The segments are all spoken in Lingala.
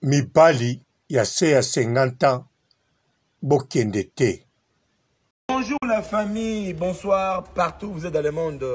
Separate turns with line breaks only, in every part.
mibali ya se ya 50 ans bokende te.
Bonjour la famille, bonsoir partout où vous êtes dans le monde.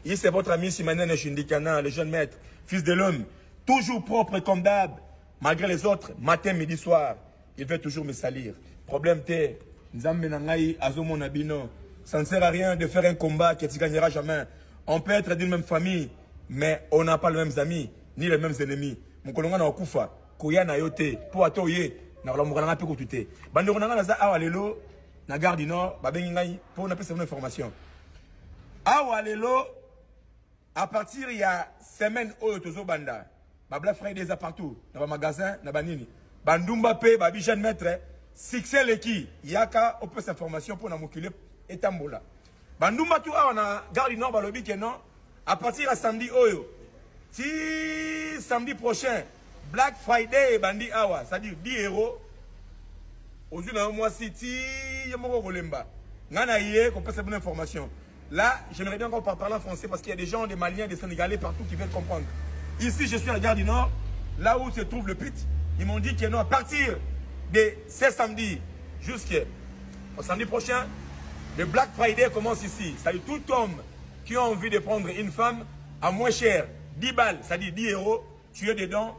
Ici c'est votre ami Simanene Shindikana, le jeune maître, fils de l'homme, toujours propre comme d'hab, malgré les autres, matin, midi, soir, il veut toujours me salir. Problème t'es, Nzambe Nangaï, Azomo Nabino, ça ne sert à rien de faire un combat qui ne gagnera jamais. On peut être d'une même famille, mais on n'a pas les mêmes amis, ni les mêmes ennemis. Mon kolonga na okufa, koya na yote, po atoye, na kolomukana pe kutute. Bande konanga na za awa lelo, na gare du Nord, babengi ngai pour on appelle une information. Awa lelo, à partir il y a semaine oyo tozo banda, ba Black Friday za partout, na ba magasin, na ba nini. Bandumba pe, ba jeune maître, succès leki, yaka on peut cette information pour na mokile etambola. Bandumba tu awa na gare du Nord balobi ke non, à partir de samedi oyo, si samedi prochain, Black Friday bandi awa, c'est-à-dire 10 euros. Aujourd'hui, moi, City, il y a mon Rolemba. Qu'on peut savoir l'information. Là, j'aimerais bien encore parler en français parce qu'il y a des gens, des Maliens, des Sénégalais partout qui veulent comprendre. Ici, je suis à la gare du Nord, là où se trouve le pit. Ils m'ont dit que non, à partir de ce samedi jusqu'au samedi prochain, le Black Friday commence ici. C'est-à-dire tout homme qui a envie de prendre une femme à moins cher, 10 balles, c'est-à-dire 10 euros, tu es dedans,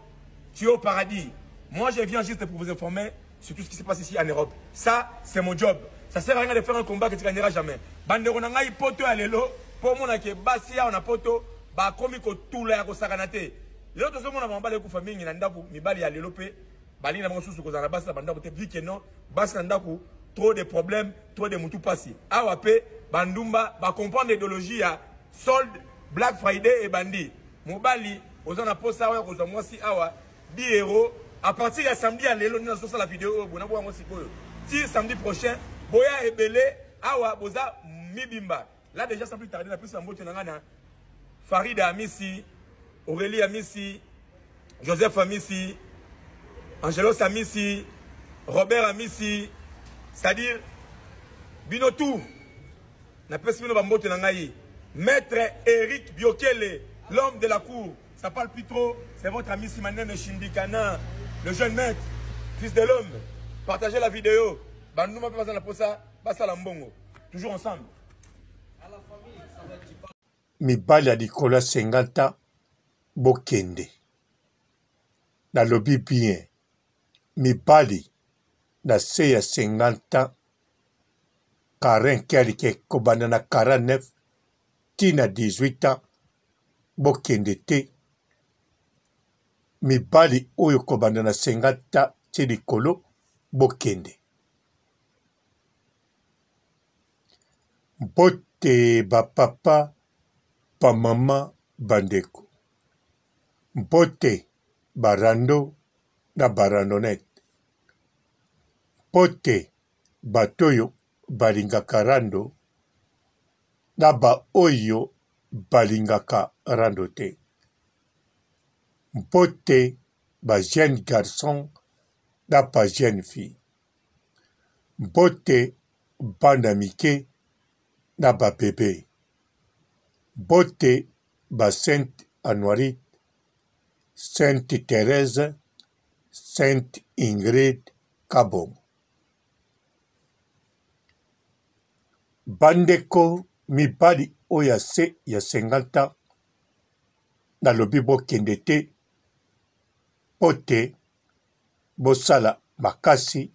tu es au paradis. Moi, je viens juste pour vous informer sur tout ce qui se passe ici en Europe. Ça, c'est mon job. Ça sert à rien de faire un combat que tu ne gagneras jamais. Bandero nangai poto ya lelo, pour mon ke basia on a poto, ba komi ko tula ya ko sakanate. Lelo to somo na mamba le ku famille na ndaku mibali ya lelo pe, bali na mosusu ko zana basa bandako te vike non, basa ndaku trop de problèmes, trop de mutu passi. Awa pe bandumba ba comprendre l'idéologie ya solde Black Friday et bandi. Mobali ozana posa wa ko zo mwasi awa 10 euros. À partir de samedi à l'élo, nous avons la vidéo. Si samedi prochain, Boya et Belé, Awa, Boza, Mibimba. Là déjà, sans plus tarder, on a plus en mot, Farid Amissi, Aurélie Amissi, Joseph Amissi, Angelos Amissi, Robert Amissi, c'est-à-dire, Binotou, n'a pas suivi nos Maître Eric Biokele, l'homme de la cour, ça parle plus trop, c'est votre ami Simanene Shindikana. Le jeune maître, fils de l'homme, partagez la vidéo. Bandouma peut passer la posa, basa la mbongo. Toujours ensemble.
Mibali ya dikola 50 ans bokende. Na lobi bien. Mibali na se ya 50 ans Karen kelike kobanda na 49 tina 18 ans bokende te. Mibali oyo kobanda na 50 ti likolo bokende. Mbote bapapa bamama bandeko. Mbote barando na barandonete. Mbote batoyo balingaka rando na ba oyo balingaka rando te. Mpote ba jeune garçon na ba jeune fille. Mpote bana mike na ba bébé. Mpote ba Sainte Anoirite, Sainte Thérèse, Sainte Ingrid Kabongo. Bandeko mibali oya se ya 50 ans na lobi bokende te. Ote bosala makasi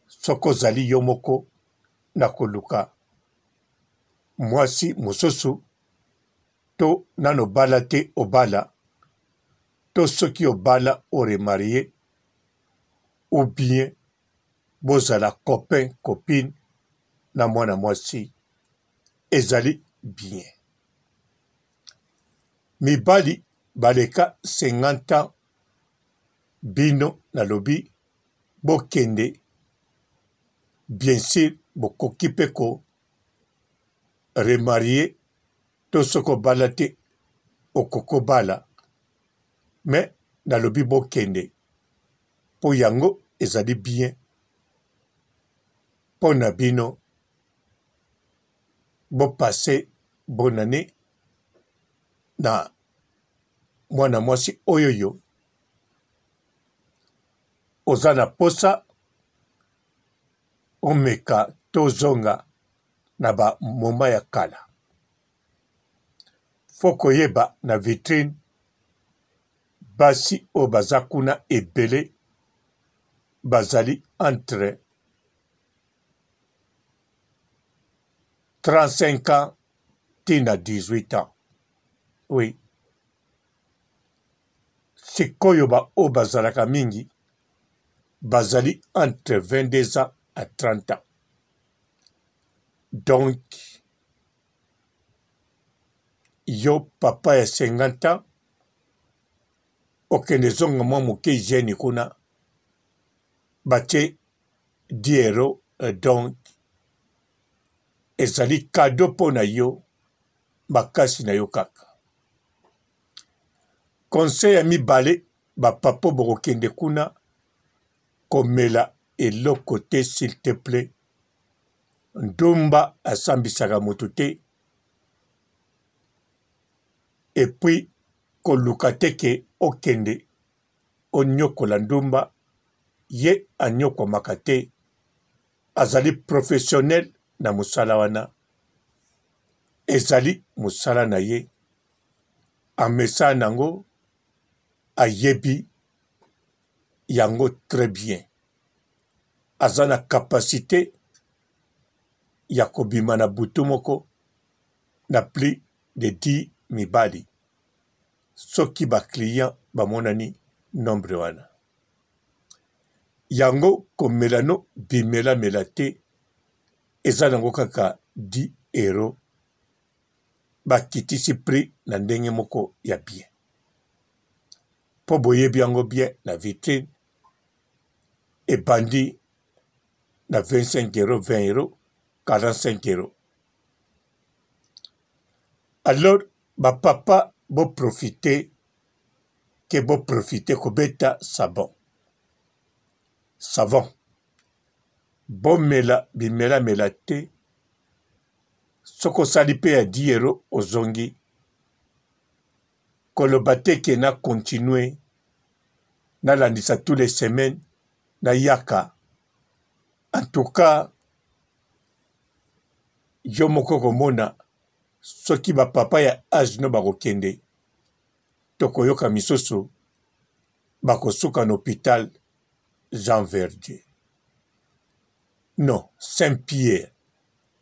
soko zali yomoko na koluka mwasi mosusu to nano bala te obala to soki obala oremarie ou bien bozala copain copine na mwana mwasi ezali bien. Mibali baleka 50 ans bino na lobi bokende bien sûr bokoki pe ko remarier to soko bala te okoko bala mais na lobi bokende po yango ezali bien po na bino bopase bonne année na mwana mwasi oyoyo oza na posa omeka tozonga na bamoma ya kala. Fo koyeba na vitrine basi oyo baza kuna ebele bazali entre 35 ans tina 18 ans. Oui. Sikoyo oyo bazalaka mingi bazali entre 22 ans à 30 ans. Donc, yo papa ya 50 ans okende zonga mwa moke hygiene kuna batie 10 €. Donc ezali kado mpo na yo makasi na yo kaka. Conseil ya mibale bapapa bokokende kuna komela eloko te s'il te plaît. Ndumba asambisaka moto te. Et puis koluka teke okende onyokola ndumba ye anyokwamaka te. Azali professionnel na musala wana. Ezali musala na ye. Amesa nango ayebi yango très bien. Aza na capacité ya kobima na butu moko na plus de 10 mibali. Soki ba client bamonani nombre wana. Yango komela no bimela mela te eza nango kaka 10 €. Bakitisi prix na ndenge moko ya bien. Po boyebi yango bien na vitrine ebandi na 25 €, 20 €, 45 €. Alors, bapapa bo profiter kobeta savon. Savon. Bomela bimela mela te. Soko sali pe ya 10 € ozongi. Koloba te ke na continue na landisa tous les semaines na yaka. En tout cas, yo moko komona soki bapapa ya âge no bakokende tokoyoka misusu bakosuka na hôpital Jean Verdier. Non, Saint-Pierre.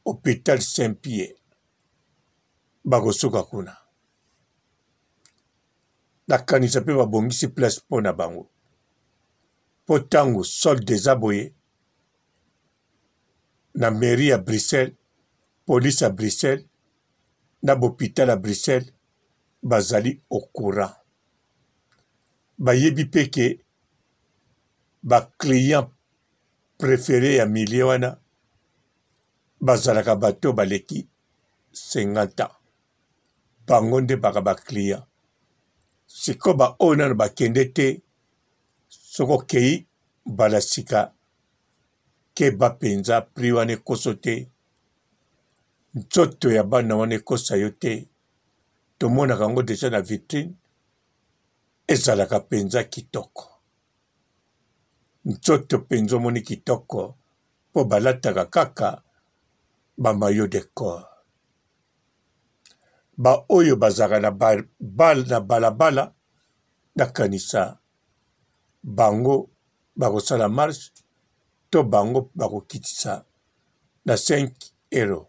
Hôpital Saint-Pierre. Bakosuka kuna. Nakanisa pe babongisi place mpo na bango. Po tango solde eza boye na mairie à Bruxelles, police à Bruxelles, na hôpital à Bruxelles, bazali au courant. Bayebi peke ba client préféré ya milieu wana bazalaka bato baleki 50 ans. Bango nde baka ba client. Siko ba oyo bakende te soko kei balasika ke bapenza prix wana ekoso te. Nzoto ya bana wana ekosa yo te. Tomonaka yango deja na vitrine ezalaka penza kitoko. Nzoto penza omoni kitoko po balataka kaka bamayo de corps. Ba oyo bazaka na balabala nakanisa bango bakosala marche to bango bakokitisa na 5 €.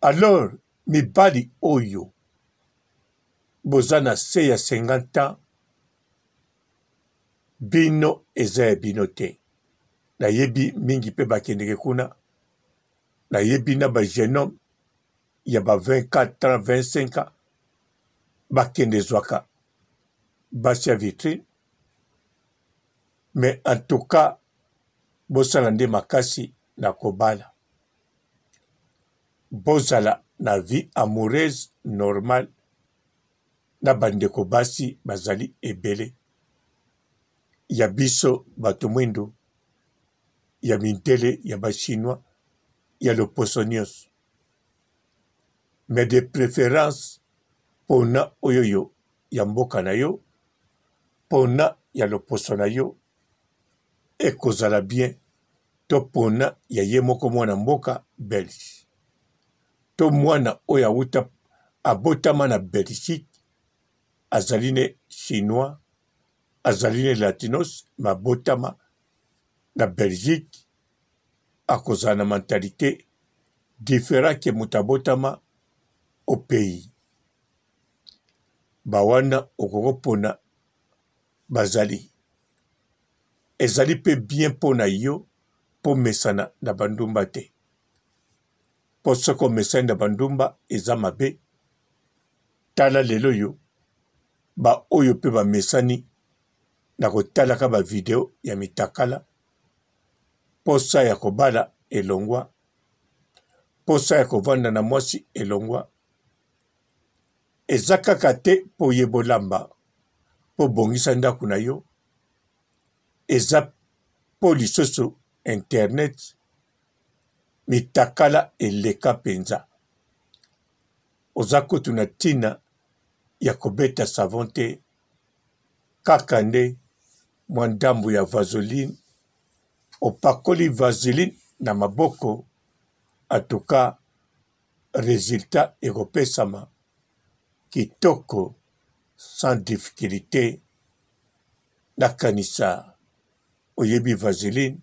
Alors mibali oyo boza na se ya 50 ans bino eza ya bino te. Nayebi mingi pe bakendeke kuna. Nayebi na ba jeune homme ya ba 24 ans, 25 ans bakende zwaka basi ya vitrine. Mais en tout cas bosala nde makasi na kobala. Bozala na vie amoureuse normale na bandeko basi bazali ebele. Ya biso bato mwindu, ya mindele, ya ba chinois, ya loposo nyonso. Mais de préférence pona oyoyo ya mboka na yo, pona ya loposo na yo ekozala bien to pona ya ye moko mwana mboka Belge to mwana oyo awuta abotama na Belgique azali ne chinois azali ne latinos mabotama na Belgique akozala na mentalité différent ke moto abotama au pays bawana okokopona bazali ezali pe bien pona yo po mesana na bandumba te po soko mesana na bandumba eza mabe tala lelo yo ba oyo pe bamesani na kotalaka ba video ya mitakala posa ya kobala elongwa posa ya kovanda na mwasi elongwa eza kaka te po yebolamba po bongisa ndako na yo eza po lisusu internet mitakala eleka penza oza kutu na ntina ya kobeta savon te kaka nde mwa ndambu ya vaseline opakoli vaseline na maboko atuka resultat ekopesama kitoko sans difficulté nakanisa oyebi vaseline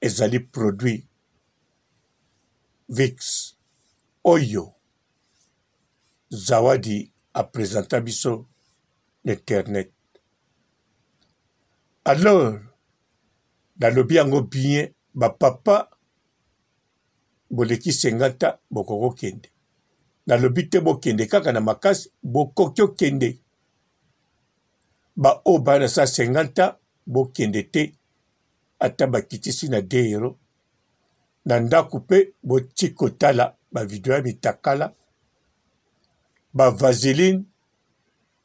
ezali produit Vicks oyo zawadi apresenta biso l'internet alors nalobi yango bien bapapa boleki 50 bokoko kende nalobi te bokende kaka na makasi bokoki okende baoyo baa na sa 50 bokende te ata bakitisi na 2 euro na ndako mpe boti kotala bavideo ya mitakala bavaseline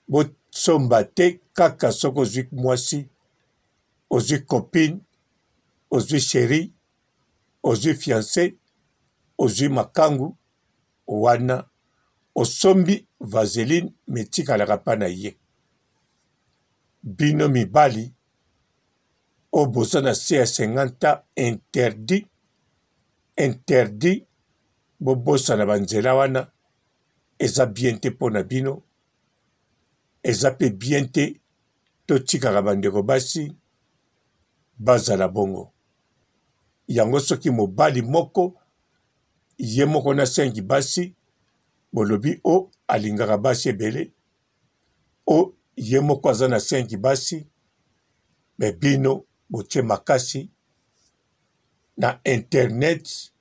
bosomba te kaka soki ozwi mwasi ozwi copine ozwi chéri ozwi fiancé ozwi makangu wana osombi vaseline metikalaka mpa na ye bino mibali oyo boza na se ya 50 interdit bobosana banzela wana eza bien te mpo na bino eza mpe bien te totikaka bandeko basi bazala bongo yango soki mobali moko ye moko na 5 basi bolobi o alingaka basi ebele o ye moko aza na 5 basi me bino botie makasi na internet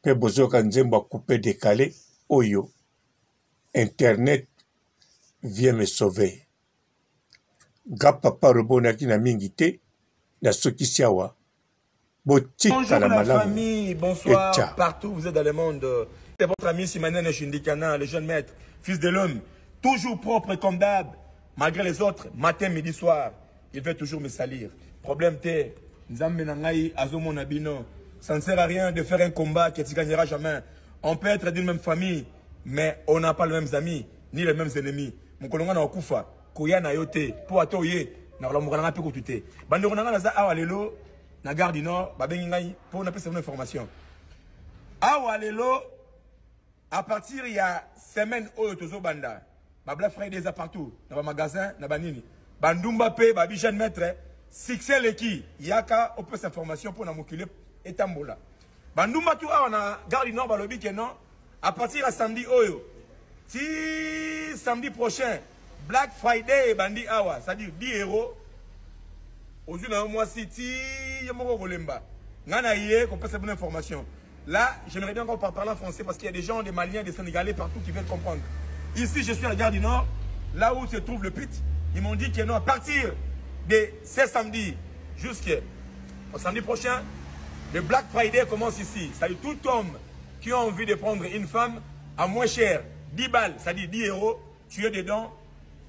mpe bozoyoka nzembo ya coupe décalé oyo internet vient me sauver nga papa robonaki na mingi te na sokisi awa
bonjour la famille, bonsoir partout vous êtes dans le monde. C'est votre ami Simanene Shindikana, le jeune maître, fils de l'homme, toujours propre comme d'hab, malgré les autres, matin, midi, soir, il veut toujours me salir. Problème t'es, Nzambe Nangaï, Azomo Nabino, ça ne sert à rien de faire un combat qui ne gagnera jamais. On peut être d'une même famille, mais on n'a pas les mêmes amis, ni les mêmes ennemis. Mon kolonga na okufa, koya na yote, po atoye, na kolomukana pe kutute. Bande konanga na za awa lelo, na gare du Nord, babengi ngai pour on appelle une information. Awa lelo, à partir il y a semaine oyo tozo banda, ba Black Friday za partout, na ba magasin, na ba nini. Bandumba pe, ba jeune maître, succès leki, yaka on peut cette information pour na mokile etambola. Bandumba tu awa na gare du Nord balobi ke non, à partir de samedi oyo, si samedi prochain, Black Friday bandi awa, c'est-à-dire 10 euros. Aujourd'hui, moi, City, il y a mon golemba. Ngana yé, qu'on passe cette bonne information. Là, j'aimerais bien encore parler en français parce qu'il y a des gens, des Maliens, des Sénégalais partout qui veulent comprendre. Ici, je suis à la gare du Nord, là où se trouve le pit. Ils m'ont dit que non, à partir de ce samedi jusqu'au samedi prochain, le Black Friday commence ici. C'est-à-dire tout homme qui a envie de prendre une femme à moins cher, 10 balles, c'est-à-dire 10 euros, tu es dedans,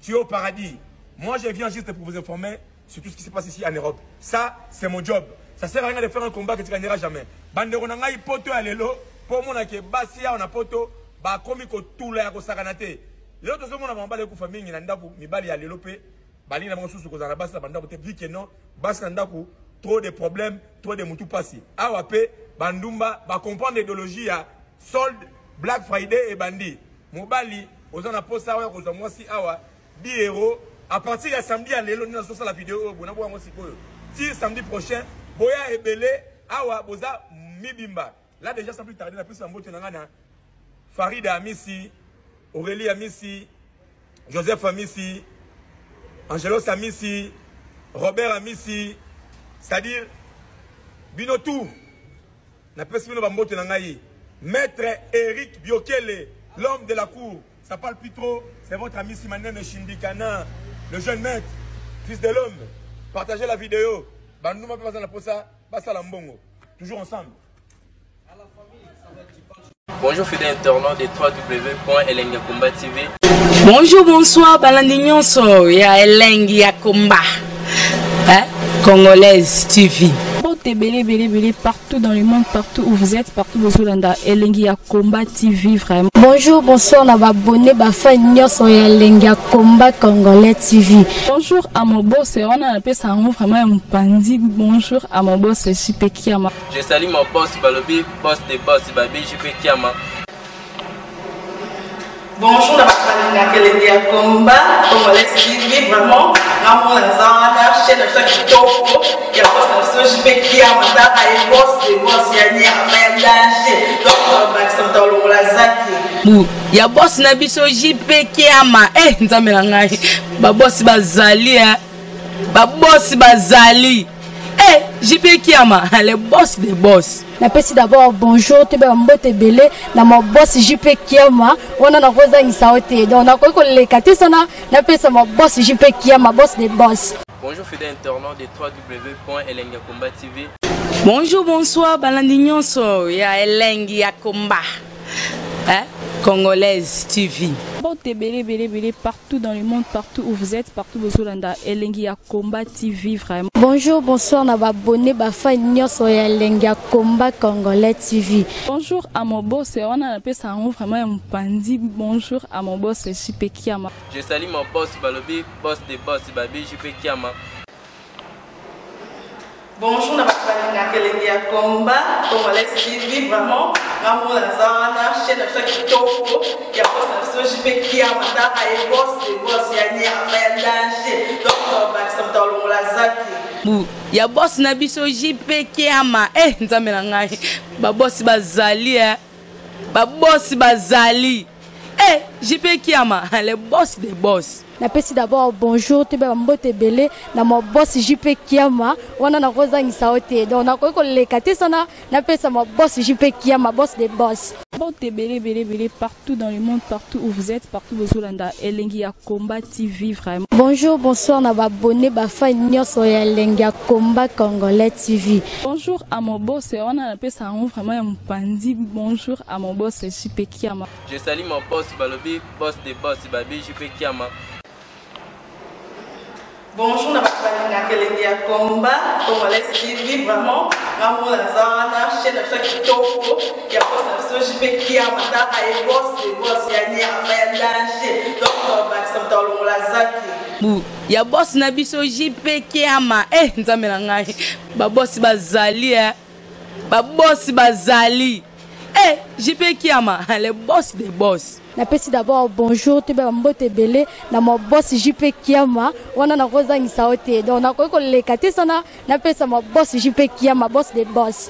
tu es au paradis. Moi, je viens juste pour vous informer sur tout ce qui se passe ici en Europe. Ça, c'est mon job. Ça sert à rien de faire un combat que tu ne gagneras jamais. Bandero nangai poto alelo, pour mon ake basia on a poto, ba komi ko tula ya ko sakanate. Lelo to somo na mambale ku famille na ndaku mibali ya lelo pe Bali na mosusu ko zana basa banda ko te dit que non, basa ndako trop de problèmes, trop de mutu passi. Awa pe bandumba ba comprendre l'idéologie ya solde Black Friday et bandi. Mobali ozana posa wa ko zo si awa 10 euros à partir de samedi à l'élo nous sur la vidéo bona bo mo sikoyo. Si samedi prochain boya ebele awa boza mibimba. Là déjà sans plus tarder la plus en botte ngana Farid Amisi, Aurélie Amisi, Joseph Amisi, Angelos Amisi, Robert Amisi, c'est-à-dire Binotou, n'a pas suivi nos Maître Eric Biokele, l'homme de la cour, ça parle plus trop, c'est votre ami Simanen Shindikana, le jeune maître, fils de l'homme. Partagez la vidéo. Bandouma peut passer la posa, passe à la mbongo. Toujours ensemble.
Bonjour fidèles internautes de www.elengiakomba TV.
Bonjour, bonsoir, balandi nyonso ya Elengi ya Komba, Congolaise TV.
Belé partout dans le monde, partout où vous êtes, partout où vous êtes, Elengi ya Komba TV vraiment.
Bonjour, bonsoir, on va abonner fan nyonso ya Elengi ya Komba Congolais TV.
Bonjour à mon boss, on a appelé ça vraiment un pandi. Bonjour à mon boss, JP Kiama.
Je salue mon boss Balobi, boss des boss Babi, JP Kiama.
Bonjour, la Elengi ya Komba Congolais TV vraiment. Ramon Lazana, chaîne de ça qui topo, il y a pas de JP Kiama, et boss des boss, il y a un danger. Donc on va accepter le Lazaki. Ya boss na biso JP Kiama, nzamela ngai. Ba boss bazali, ba boss bazali. JP Kiama, le boss des boss.
Na pesi d'abord bonjour, tu be mbote belé na mon boss JP Kiama, on a rosa insaote. Donc on a quoi les katesana, na pesi mon boss JP Kiama, boss des boss.
Bonjour fidèles internautes de www.elengiakomba TV.
Bonjour, bonsoir, balandi nyonso ya Elengi ya Komba, Congolaise TV.
Belé partout dans le monde, partout où vous êtes, partout où vous êtes, Elengi ya Komba TV vraiment.
Bonjour, bonsoir, on va abonner fan nyonso ya Elengi ya Komba Congolais TV.
Bonjour à mon boss, on a appelé ça vraiment un pandi. Bonjour à mon boss, JP Kiama.
Je salue mon boss Balobi, boss des boss Babi, JP Kiama.
Bonjour, la Elengi ya Komba Congolais TV vraiment. Ramon Lazana, chaîne de ça qui topo, il y a pas de JP Kiama, et boss des boss, il y a un danger. Donc on va accepter le Lazaki. Ya boss na biso JP Kiama, nzamela ngai. Ba boss bazali, ba boss bazali. JP Kiama, le boss des boss.
Na pesi d'abord bonjour, tu be mbote belé na mon boss JP Kiama, on a rosa insaote. Donc on a quoi les katesana, na pesi mon boss JP Kiama, boss des boss.
Belé partout dans le monde, partout où vous êtes, partout où vous êtes, Elengi ya Komba TV vraiment.
Bonjour, bonsoir, on va abonner fan nyonso ya Elengi ya Komba Congolais TV.
Bonjour à mon boss, on a appelé ça vraiment un pandi. Bonjour à mon boss, JP Kiama.
Je salue mon boss Balobi, boss des boss Babi, JP Kiama. Bonjour, la Elengi ya Komba Congolais TV vraiment. Ramon Lazana, chaîne de ça qui topo, il y a pas de JP Kiama, et boss des boss, il y a un danger. Donc on va accepter le Lazaki.
Ya boss na biso JP Kiama, nzamela ngai. Ba boss bazali, ba boss bazali. JP Kiama, le boss des boss.
Na pesi d'abord bonjour, tu be mbote belé na mon boss JP Kiama, on a rosa insaote. Donc on a quoi les katesana, na pesi mon boss JP Kiama, boss des boss.